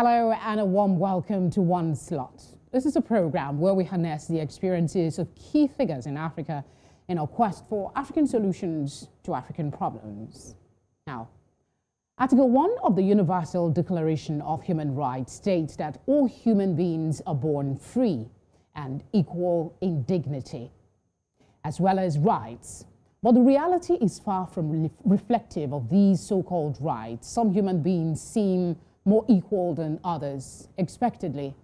Hello and a warm welcome to One Slot. This is a program where we harness the experiences of key figures in Africa in our quest for African solutions to African problems. Now, Article 1 of the Universal Declaration of Human Rights states that all human beings are born free and equal in dignity, as well as rights. But the reality is far from reflective of these so-called rights. Some human beings seem more equal than others. Expectedly,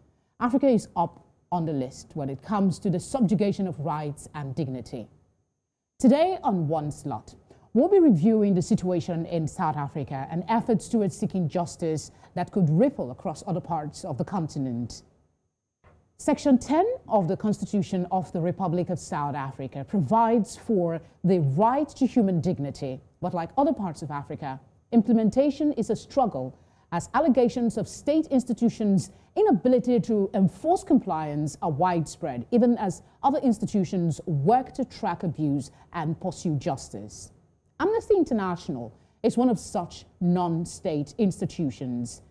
Africa is up on the list when it comes to the subjugation of rights and dignity. Today on One Slot, we'll be reviewing the situation in South Africa and efforts towards seeking justice that could ripple across other parts of the continent. Section 10 of the Constitution of the Republic of South Africa provides for the right to human dignity, but like other parts of Africa, implementation is a struggle as allegations of state institutions' inability to enforce compliance are widespread, even as other institutions work to track abuse and pursue justice. Amnesty International is one of such non-state institutions.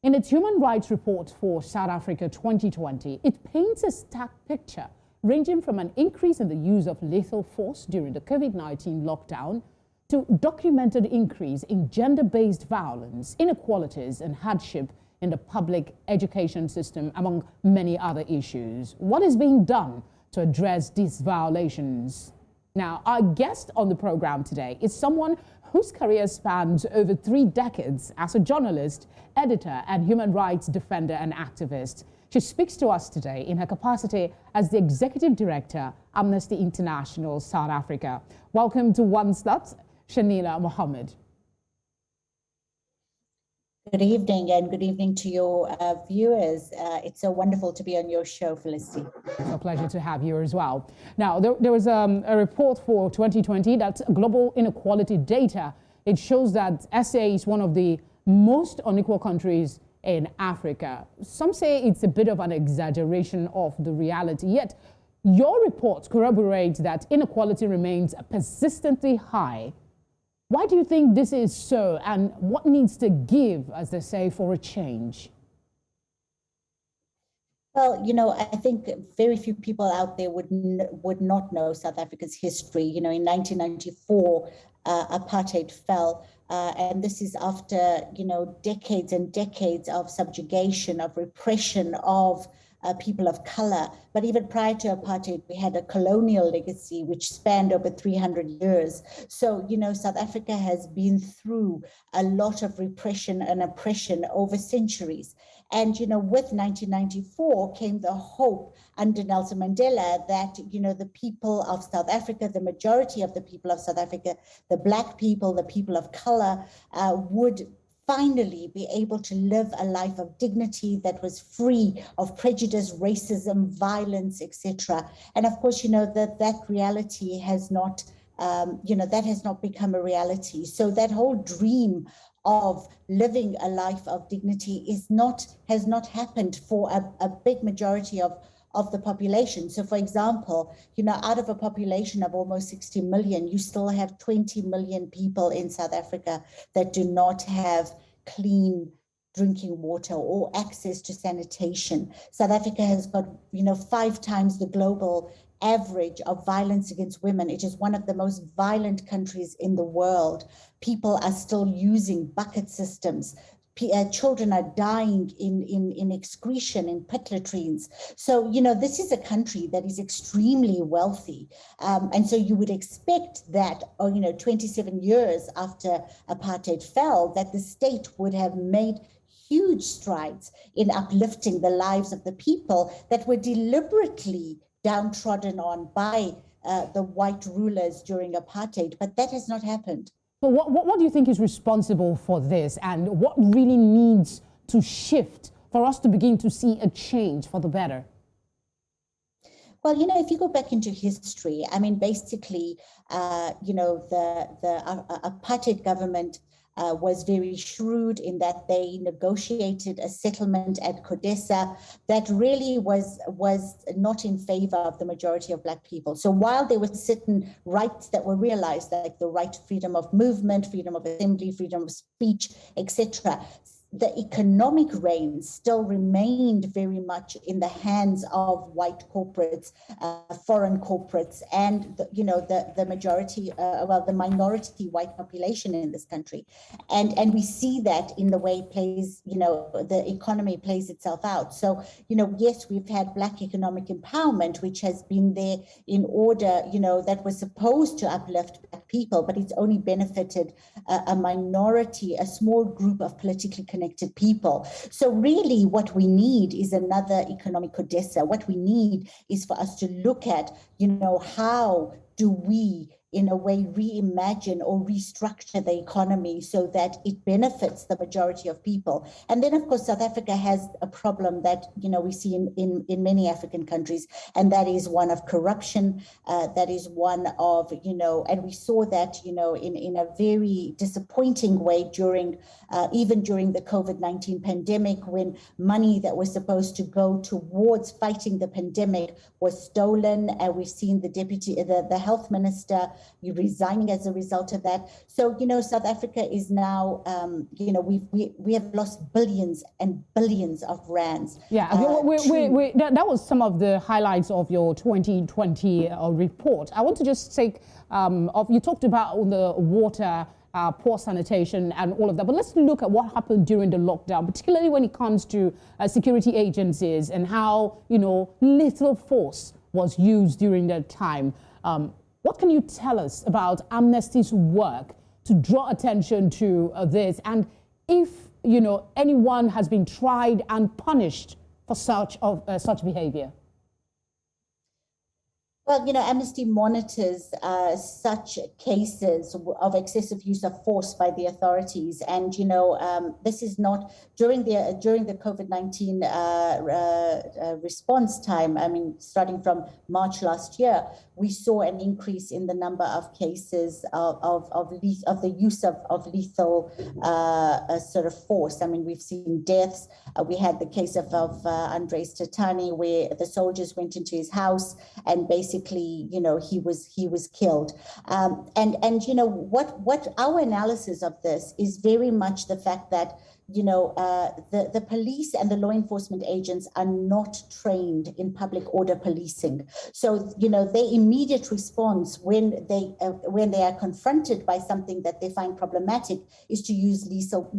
In its Human Rights Report for South Africa 2020, it paints a stark picture ranging from an increase in the use of lethal force during the COVID-19 lockdown to documented increase in gender-based violence, inequalities, and hardship in the public education system, among many other issues. What is being done to address these violations? Now, our guest on the program today is someone whose career spans over 3 decades as a journalist, editor, and human rights defender and activist. She speaks to us today in her capacity as the Executive Director, Amnesty International South Africa. Welcome to One Slot, Shanila Mohammed. Good evening, and good evening to your viewers. It's so wonderful to be on your show, Felicity. It's a pleasure to have you as well. Now, there was a report for 2020 that's global inequality data. It shows that SA is one of the most unequal countries in Africa. Some say it's a bit of an exaggeration of the reality, yet your report corroborates that inequality remains persistently high. Why do you think this is so, and what needs to give, as they say, for a change? Well, I think very few people out there would not know South Africa's history. In 1994, apartheid fell, and this is after, decades and decades of subjugation, of repression of people of color. But even prior to apartheid, we had a colonial legacy which spanned over 300 years. So, South Africa has been through a lot of repression and oppression over centuries. And, with 1994 came the hope under Nelson Mandela that, the people of South Africa, the majority of the people of South Africa, the Black people, the people of color, would finally be able to live a life of dignity that was free of prejudice, racism, violence, etc. And of course, that reality has not, that has not become a reality. So that whole dream of living a life of dignity has not happened for a big majority of the population. So for example, out of a population of almost 60 million, you still have 20 million people in South Africa that do not have clean drinking water or access to sanitation. South Africa has got, 5 times the global average of violence against women. It is one of the most violent countries in the world. People are still using bucket systems. Children are dying in excretion, in pit latrines. So, this is a country that is extremely wealthy. And so you would expect that, 27 years after apartheid fell, that the state would have made huge strides in uplifting the lives of the people that were deliberately downtrodden on by the white rulers during apartheid. But that has not happened. But what do you think is responsible for this, and what really needs to shift for us to begin to see a change for the better? Well, if you go back into history, basically, the apartheid government was very shrewd in that they negotiated a settlement at Codesa that really was not in favor of the majority of Black people. So while there were certain rights that were realized, like the right to freedom of movement, freedom of assembly, freedom of speech, etc., the economic reins still remained very much in the hands of white corporates, foreign corporates, and the majority, the minority white population in this country, and we see that in the way the economy plays itself out. So yes, we've had Black economic empowerment, which has been there in order, that was supposed to uplift Black people, but it's only benefited a minority, a small group of politically connected people. So really what we need is another economic Odessa. What we need is for us to look at, how do we in a way reimagine or restructure the economy so that it benefits the majority of people. And then, of course, South Africa has a problem that, we see in many African countries, and that is one of corruption, that is one of, and we saw that, in a very disappointing way even during the COVID-19 pandemic, when money that was supposed to go towards fighting the pandemic was stolen. And we've seen the health minister resigning as a result of that. So, South Africa is now, we have lost billions and billions of rands. Yeah, that was some of the highlights of your 2020 report. I want to just take, you talked about the water, poor sanitation and all of that, but let's look at what happened during the lockdown, particularly when it comes to security agencies and how, little force was used during that time. What can you tell us about Amnesty's work to draw attention to this, and if anyone has been tried and punished for such behavior? Well, Amnesty monitors such cases of excessive use of force by the authorities, and this is not during the COVID-19 response time. I mean, starting from March last year, we saw an increase in the number of cases of the use of lethal sort of force. I mean, we've seen deaths. We had the case of Andres Tatani, where the soldiers went into his house and basically, he was killed. What our analysis of this is very much the fact that the police and the law enforcement agents are not trained in public order policing. So, their immediate response when they are confronted by something that they find problematic is to use lethal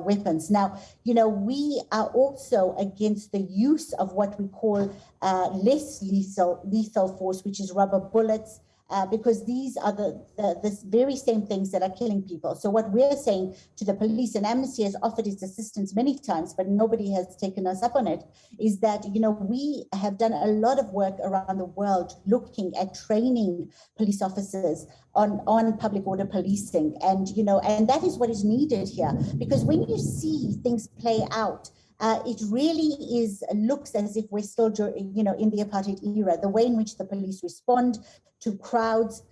weapons. Now, we are also against the use of what we call less lethal force, which is rubber bullets, because these are the very same things that are killing people. So what we're saying to the police, and Amnesty has offered its assistance many times, but nobody has taken us up on it, is that, we have done a lot of work around the world looking at training police officers on public order policing. And, and that is what is needed here, because when you see things play out, it really looks as if we're still, in the apartheid era. The way in which the police respond to crowds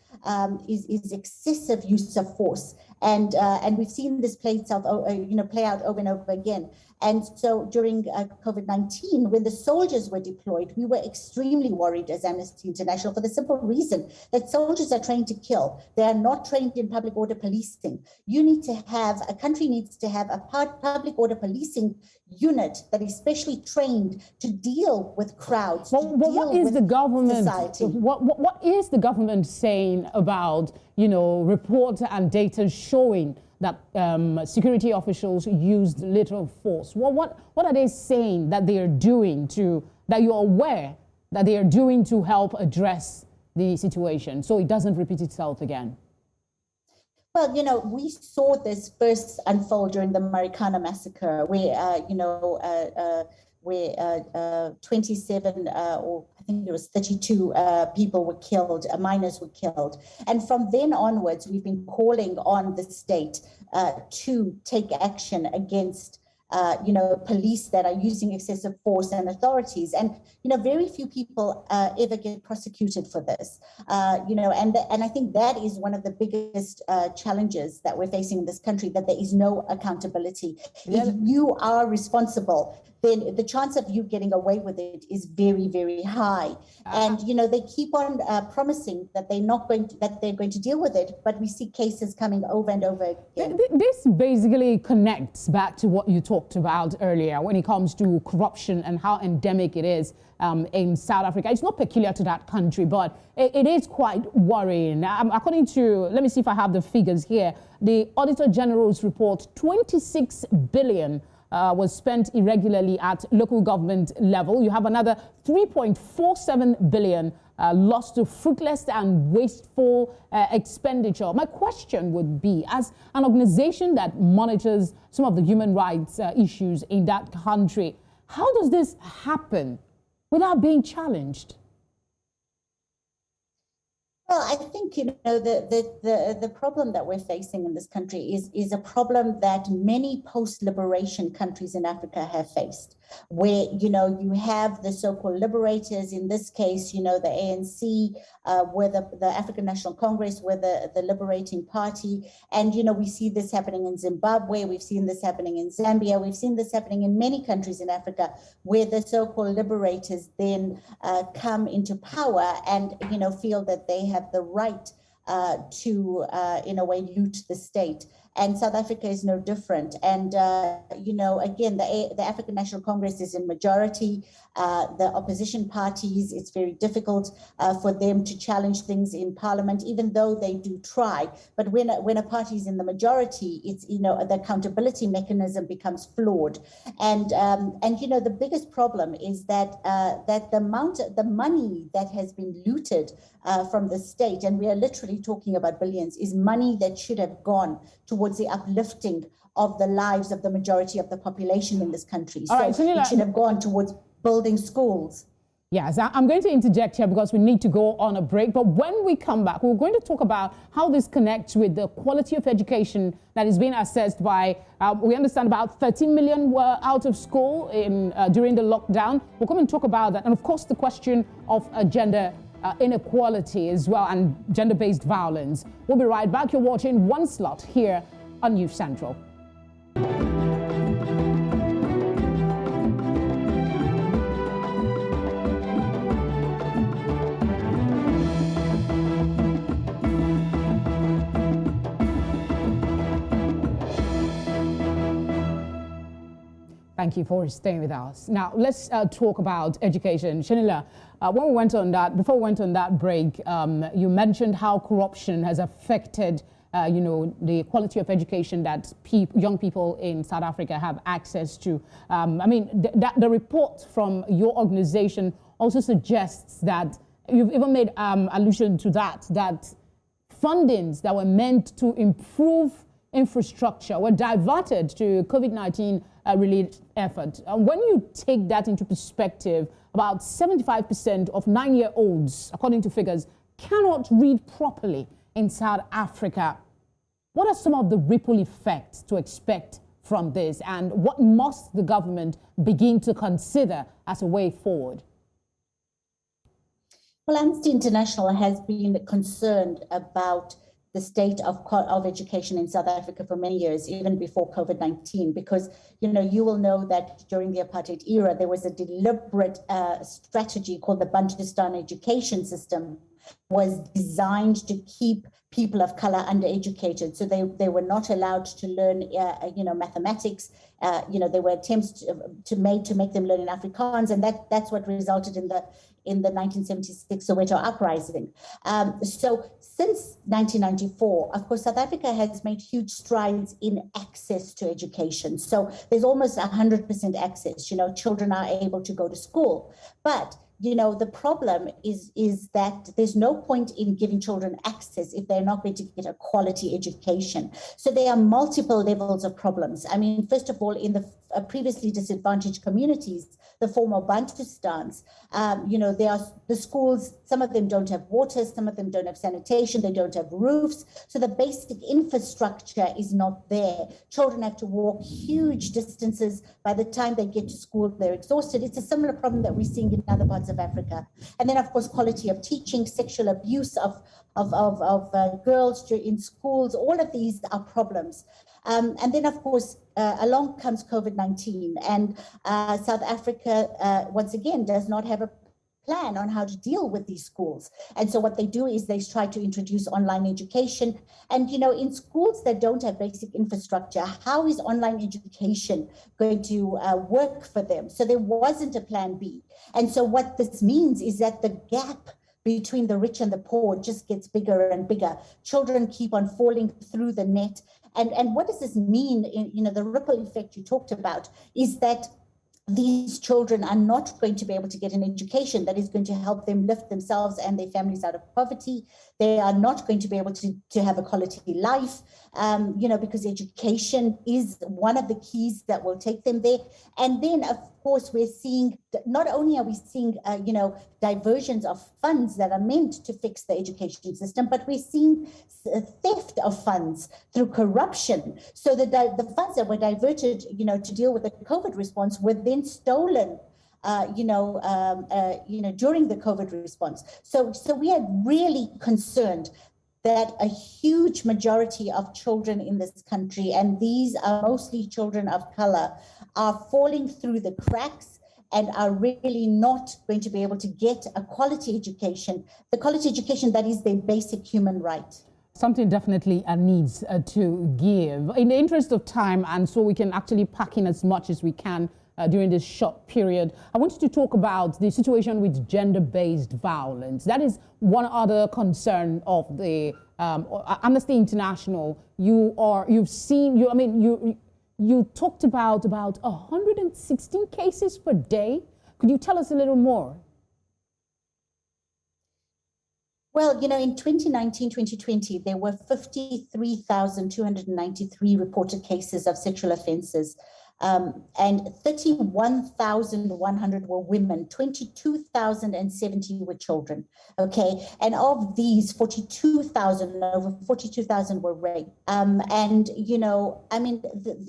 is excessive use of force, and we've seen this play out over and over again. And so during COVID-19, when the soldiers were deployed, we were extremely worried as Amnesty International for the simple reason that soldiers are trained to kill. They are not trained in public order policing. A country needs to have a public order policing unit that is specially trained to deal with crowds. What is the government saying about, reports and data showing that security officials used lethal force? What are they saying that they are doing that you're aware that they are doing to help address the situation so it doesn't repeat itself again? Well, we saw this first unfold during the Marikana massacre, where 27 or I think it was 32 people were killed, minors were killed. And from then onwards, we've been calling on the state to take action against police that are using excessive force and authorities. And, very few people ever get prosecuted for this, and I think that is one of the biggest challenges that we're facing in this country, that there is no accountability. Yeah. If you are responsible, then the chance of you getting away with it is very, very high. And they keep on promising that they're going to deal with it, but we see cases coming over and over again. This basically connects back to what you talked about earlier when it comes to corruption and how endemic it is in South Africa. It's not peculiar to that country, but it is quite worrying. According to, let me see if I have the figures here, the Auditor General's report, 26 billion was spent irregularly at local government level. You have another 3.47 billion lost to fruitless and wasteful expenditure. My question would be, as an organization that monitors some of the human rights issues in that country, how does this happen without being challenged? Well, I think, the problem that we're facing in this country is a problem that many post-liberation countries in Africa have faced, where, you have the so-called liberators, in this case, the ANC, where the African National Congress, where the liberating party. And, we see this happening in Zimbabwe, we've seen this happening in Zambia, we've seen this happening in many countries in Africa, where the so-called liberators then come into power and, feel that they have the right to, in a way, loot the state. And South Africa is no different. And, again, the African National Congress is in majority. The opposition parties, it's very difficult for them to challenge things in parliament, even though they do try. But when a party is in the majority, it's, the accountability mechanism becomes flawed. And the biggest problem is that the money that has been looted from the state, and we are literally talking about billions, is money that should have gone towards the uplifting of the lives of the majority of the population in this country. So it should have gone towards building schools. Yes, I'm going to interject here because we need to go on a break. But when we come back, we're going to talk about how this connects with the quality of education that is being assessed by, we understand about 13 million were out of school during the lockdown. We'll come and talk about that. And of course, the question of gender inequality as well and gender-based violence. We'll be right back. You're watching One Slot here on News Central. Thank you for staying with us. Now, let's talk about education. Shanila, before we went on that break, you mentioned how corruption has affected, the quality of education that young people in South Africa have access to. The report from your organization also suggests that you've even made allusion to that fundings that were meant to improve infrastructure were diverted to COVID-19 related effort. When you take that into perspective, about 75% of 9-year-olds, according to figures, cannot read properly in South Africa. What are some of the ripple effects to expect from this, and what must the government begin to consider as a way forward? Well, Amnesty International has been concerned about the state of education in South Africa for many years, even before COVID-19, because, you will know that during the apartheid era, there was a deliberate strategy called the Bantustan education system, was designed to keep people of color undereducated. So they were not allowed to learn, mathematics. There were attempts to make them learn in Afrikaans, and that's what resulted in the 1976 Soweto uprising. So since 1994, of course, South Africa has made huge strides in access to education. So there's almost 100% access. Children are able to go to school, but the problem is that there's no point in giving children access if they're not going to get a quality education. So there are multiple levels of problems. I mean, first of all, in the previously disadvantaged communities, the former Bantustans, there are the schools, some of them don't have water, some of them don't have sanitation, they don't have roofs. So the basic infrastructure is not there. Children have to walk huge distances. By the time they get to school, they're exhausted. It's a similar problem that we're seeing in other parts of Africa. And then, of course, quality of teaching, sexual abuse of girls in schools, all of these are problems. And then, of course, along comes COVID-19, and South Africa, once again, does not have a plan on how to deal with these schools. And so what they do is they try to introduce online education. And, you know, in schools that don't have basic infrastructure, how is online education going to work for them? So there wasn't a plan B. And so what this means is that the gap between the rich and the poor just gets bigger and bigger. Children keep on falling through the net. And what does this mean? In, you know, the ripple effect you talked about is that these children are not going to be able to get an education that is going to help them lift themselves and their families out of poverty. They are not going to be able to have a quality life, you know, because education is one of the keys that will take them there. And then, of course, we're seeing, not only are we seeing, you know, diversions of funds that are meant to fix the education system, but we're seeing theft of funds through corruption. So the funds that were diverted, you know, to deal with the COVID response were then stolen, during the COVID response. So we are really concerned that a huge majority of children in this country, and these are mostly children of color, are falling through the cracks and are really not going to be able to get a quality education, the quality education that is their basic human right. Something definitely needs to give. In the interest of time, and so we can actually pack in as much as we can during this short period, I wanted to talk about the situation with gender-based violence. That is one other concern of the Amnesty International. You talked about 116 cases per day. Could you tell us a little more? Well, you know, in 2019, 2020, there were 53,293 reported cases of sexual offenses. And 31,100 were women, 22,070 were children. Okay. And of these, over 42,000 were rape. And, you know, I mean,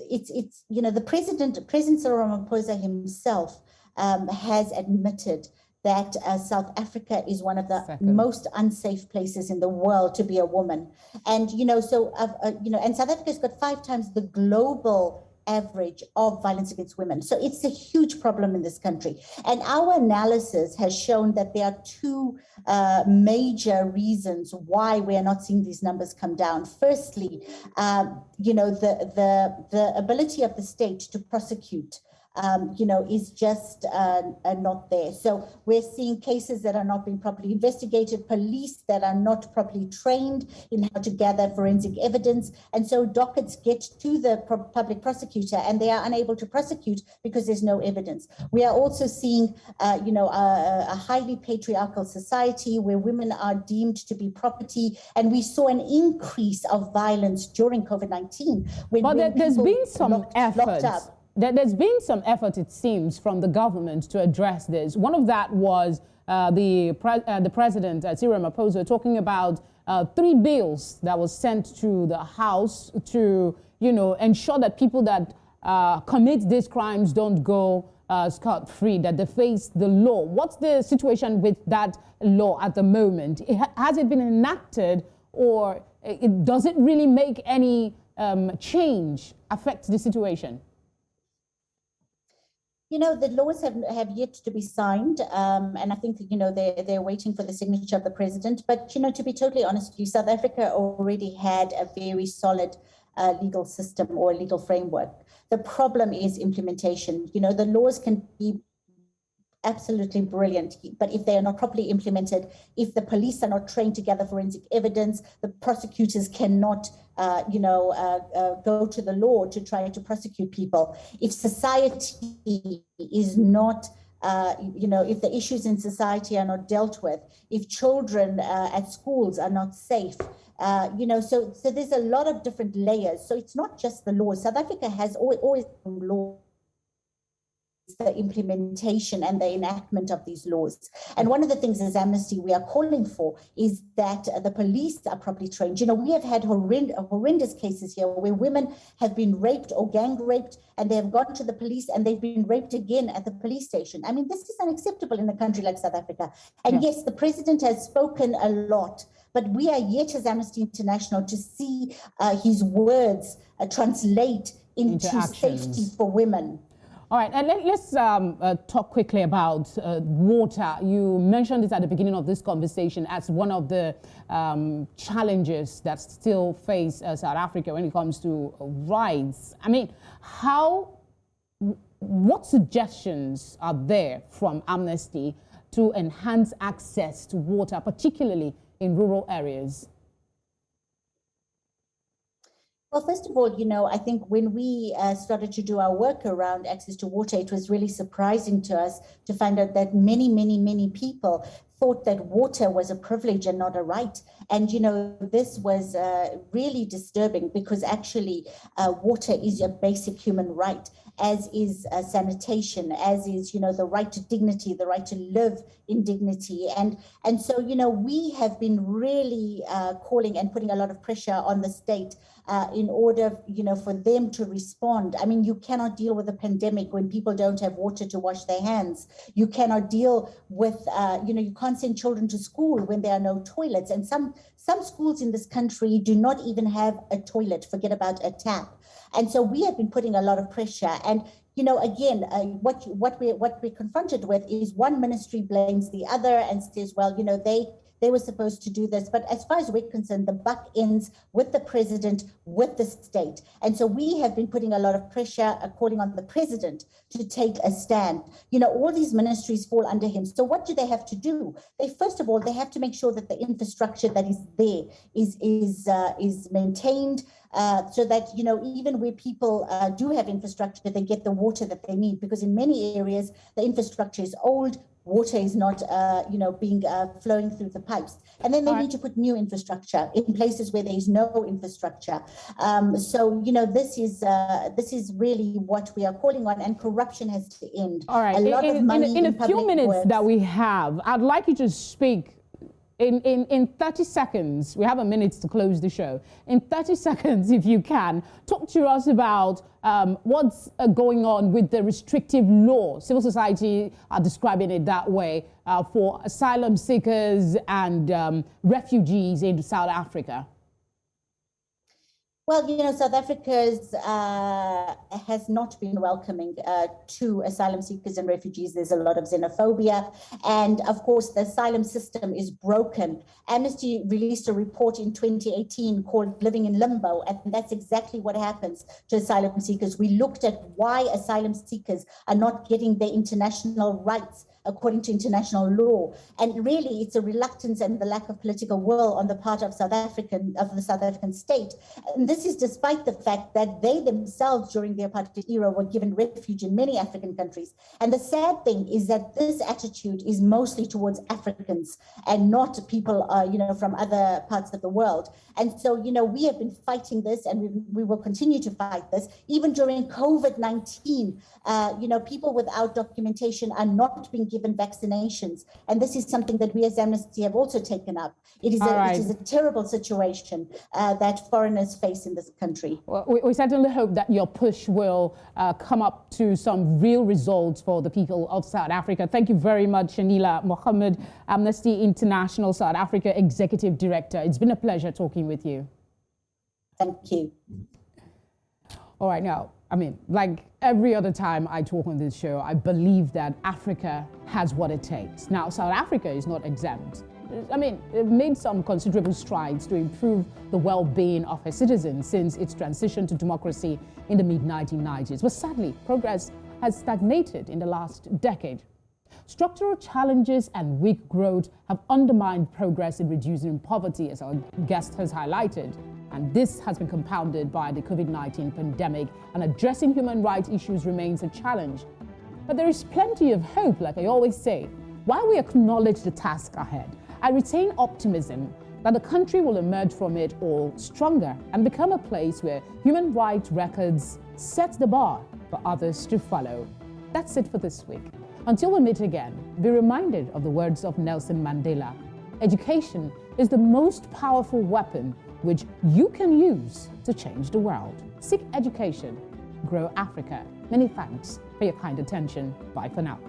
it's, you know, President Cyril Ramaphosa himself has admitted that South Africa is one of the most unsafe places in the world to be a woman. And, you know, so, and South Africa's got 5 times the global average of violence against women. So it's a huge problem in this country. And our analysis has shown that there are 2 major reasons why we are not seeing these numbers come down. Firstly, you know, the ability of the state to prosecute is just not there. So we're seeing cases that are not being properly investigated, police that are not properly trained in how to gather forensic evidence. And so dockets get to the public prosecutor and they are unable to prosecute because there's no evidence. We are also seeing, a highly patriarchal society where women are deemed to be property. And we saw an increase of violence during COVID-19. But there's been some effort. There's been some effort, it seems, from the government to address this. One of that was the president, Cyril Ramaphosa, talking about 3 bills that was sent to the House to, ensure that people that commit these crimes don't go scot-free, that they face the law. What's the situation with that law at the moment? Has it been enacted, or does it really make any change, affect the situation? You know, the laws have yet to be signed, and I think, they're waiting for the signature of the president. But, to be totally honest with you, South Africa already had a very solid legal system or legal framework. The problem is implementation. The laws can be absolutely brilliant, but if they are not properly implemented, if the police are not trained to gather forensic evidence, the prosecutors cannot go to the law to try to prosecute people. If society is not if the issues in society are not dealt with, if children at schools are not safe, so there's a lot of different layers. So it's not just the laws. South Africa has always law, the implementation and the enactment of these laws. And one of the things as Amnesty we are calling for is that the police are properly trained. We have had horrendous cases here where women have been raped or gang raped, and they have gone to the police and they've been raped again at the police station. I mean, this is unacceptable in a country like South Africa. And yes, the president has spoken a lot But we are yet, as Amnesty International, to see his words translate into safety for women. All right, and let's talk quickly about water. You mentioned this at the beginning of this conversation as one of the challenges that still face South Africa when it comes to rights. I mean, what suggestions are there from Amnesty to enhance access to water, particularly in rural areas? Well, first of all, I think when we started to do our work around access to water, it was really surprising to us to find out that many, many, many people thought that water was a privilege and not a right. And, this was really disturbing because actually water is a basic human right, as is sanitation, as is, the right to dignity, the right to live in dignity. And so, we have been really calling and putting a lot of pressure on the state in order, for them to respond. I mean, you cannot deal with a pandemic when people don't have water to wash their hands. You cannot deal with, you can't send children to school when there are no toilets. And some schools in this country do not even have a toilet, forget about a tap. And so we have been putting a lot of pressure. And again, what we're confronted with is one ministry blames the other and says, well, they were supposed to do this. But as far as we're concerned, the buck ends with the president, with the state. And so we have been putting a lot of pressure, calling on the president to take a stand. All these ministries fall under him. So what do they have to do? First of all, they have to make sure that the infrastructure that is there is maintained, so that, even where people do have infrastructure, they get the water that they need. Because in many areas, the infrastructure is old, water is not, being flowing through the pipes. And then they need to put new infrastructure in places where there is no infrastructure. So, this is really what we are calling on, and corruption has to end. All right. In a few minutes that we have, I'd like you to speak in 30 seconds. We have a minute to close the show. In 30 seconds, if you can, talk to us about what's going on with the restrictive law. Civil society are describing it that way for asylum seekers and refugees in South Africa. Well, South Africa has not been welcoming to asylum seekers and refugees. There's a lot of xenophobia. And of course, the asylum system is broken. Amnesty released a report in 2018 called Living in Limbo. And that's exactly what happens to asylum seekers. We looked at why asylum seekers are not getting their international rights according to international law. And really, it's a reluctance and the lack of political will on the part of the South African state. And this is despite the fact that they themselves, during the apartheid era, were given refuge in many African countries. And the sad thing is that this attitude is mostly towards Africans and not people, from other parts of the world. And so, we have been fighting this, and we will continue to fight this. Even during COVID-19, people without documentation are not being given vaccinations. And this is something that we as Amnesty have also taken up. It is a terrible situation that foreigners face in this country. Well, we certainly hope that your push will come up to some real results for the people of South Africa. Thank you very much, Shanila Mohammed, Amnesty International South Africa Executive Director. It's been a pleasure talking with you. Thank you. All right, now, like every other time I talk on this show, I believe that Africa has what it takes. Now, South Africa is not exempt. It made some considerable strides to improve the well-being of her citizens since its transition to democracy in the mid-1990s. But sadly, progress has stagnated in the last decade. Structural challenges and weak growth have undermined progress in reducing poverty, as our guest has highlighted. And this has been compounded by the COVID-19 pandemic, and addressing human rights issues remains a challenge. But there is plenty of hope, like I always say. While we acknowledge the task ahead, I retain optimism that the country will emerge from it all stronger and become a place where human rights records set the bar for others to follow. That's it for this week. Until we meet again, be reminded of the words of Nelson Mandela. Education is the most powerful weapon which you can use to change the world. Seek education, grow Africa. Many thanks for your kind attention. Bye for now.